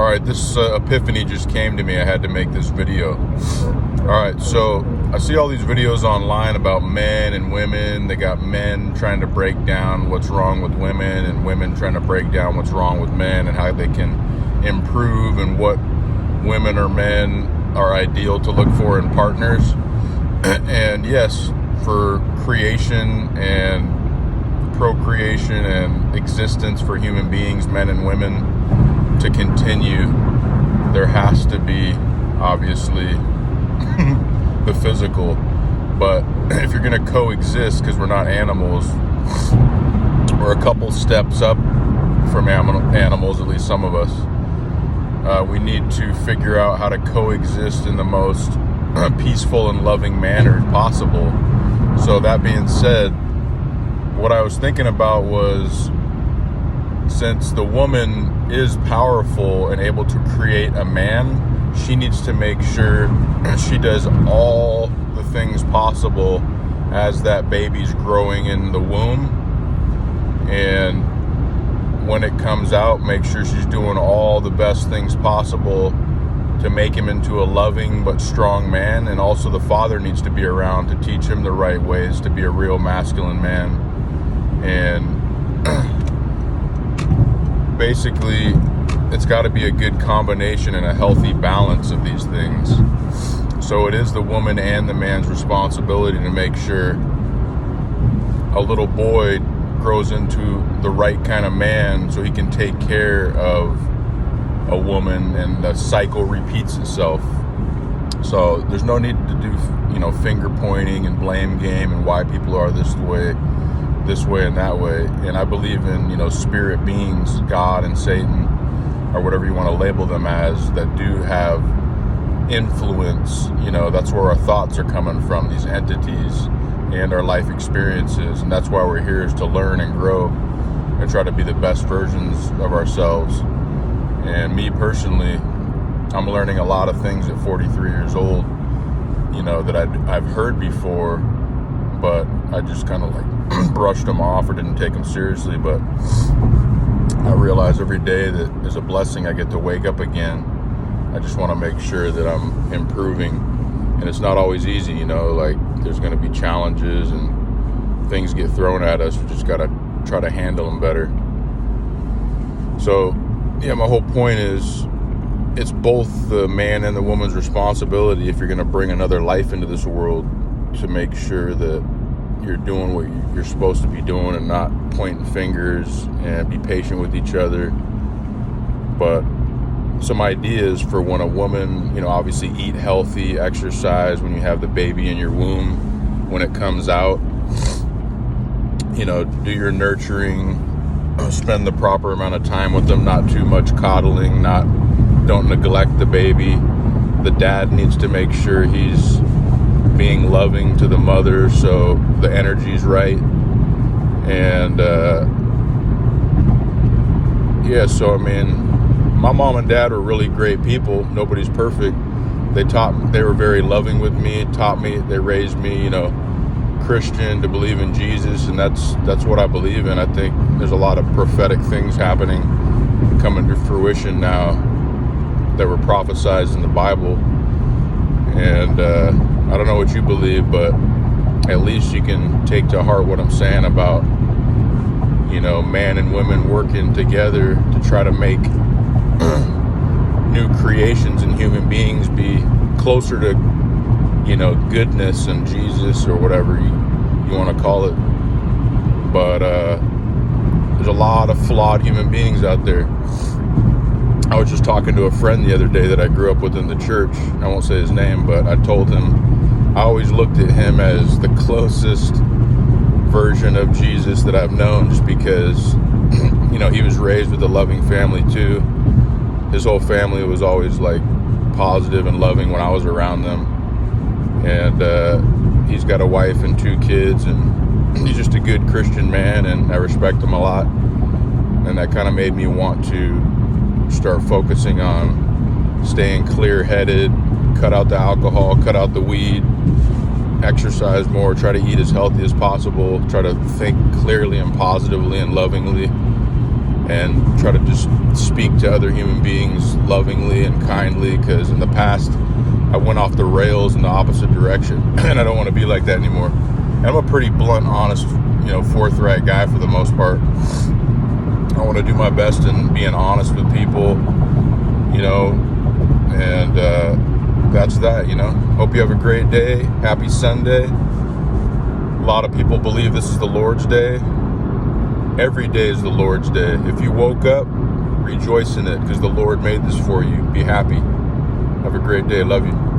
All right, this epiphany just came to me. I had to make this video. All right, so I see all these videos online about men and women. They got men trying to break down what's wrong with women and women trying to break down what's wrong with men and how they can improve and what women or men are ideal to look for in partners. And yes, for creation and procreation and existence for human beings, men and women, to continue, there has to be obviously the physical. But if you're going to coexist, because we're not animals, we're a couple steps up from animals, at least some of us, we need to figure out how to coexist in the most peaceful and loving manner possible. So that being said, what I was thinking about was, since the woman is powerful and able to create a man, she needs to make sure she does all the things possible as that baby's growing in the womb. And when it comes out, make sure she's doing all the best things possible to make him into a loving but strong man. And also the father needs to be around to teach him the right ways to be a real masculine man. And basically, it's got to be a good combination and a healthy balance of these things. So it is the woman and the man's responsibility to make sure a little boy grows into the right kind of man so he can take care of a woman and the cycle repeats itself. So there's no need to do, finger pointing and blame game and why people are this way and that way. And I believe in, spirit beings, God and Satan, or whatever you want to label them as, that do have influence. That's where our thoughts are coming from, these entities and our life experiences. And that's why we're here, is to learn and grow and try to be the best versions of ourselves. And me personally, I'm learning a lot of things at 43 years old, that I've heard before, but I just kind of brushed them off or didn't take them seriously. But I realize every day that is a blessing. I get to wake up again. I just want to make sure that I'm improving. And it's not always easy, there's going to be challenges and things get thrown at us. We just got to try to handle them better. So, yeah, my whole point is, it's both the man and the woman's responsibility, if you're going to bring another life into this world, to make sure that you're doing what you're supposed to be doing and not pointing fingers, and be patient with each other. But some ideas for when a woman, obviously eat healthy, exercise when you have the baby in your womb, when it comes out, do your nurturing, spend the proper amount of time with them, not too much coddling, don't neglect the baby. The dad needs to make sure he's being loving to the mother so the energy's right. And my mom and dad were really great people. Nobody's perfect. They were very loving with me, they raised me, Christian, to believe in Jesus, and that's what I believe in. I think there's a lot of prophetic things happening, coming to fruition now, that were prophesized in the Bible. And I don't know what you believe, but at least you can take to heart what I'm saying about, man and women working together to try to make new creations and human beings be closer to, goodness and Jesus, or whatever you want to call it. But there's a lot of flawed human beings out there. I was just talking to a friend the other day that I grew up with in the church. I won't say his name, but I told him I always looked at him as the closest version of Jesus that I've known, just because, he was raised with a loving family too. His whole family was always positive and loving when I was around them. And he's got a wife and 2 kids, and he's just a good Christian man, and I respect him a lot. And that kind of made me want to start focusing on staying clear-headed, cut out the alcohol, cut out the weed, exercise more, try to eat as healthy as possible, try to think clearly and positively and lovingly. and try to just speak to other human beings lovingly and kindly, because in the past I went off the rails in the opposite direction, and I don't want to be like that anymore. And I'm a pretty blunt, honest, forthright guy for the most part. I want to do my best in being honest with people, and that's that. Hope you have a great day. Happy Sunday. A lot of people believe this is the Lord's Day. Every day is the Lord's Day. If you woke up, rejoice in it, because the Lord made this for you. Be happy. Have a great day. Love you.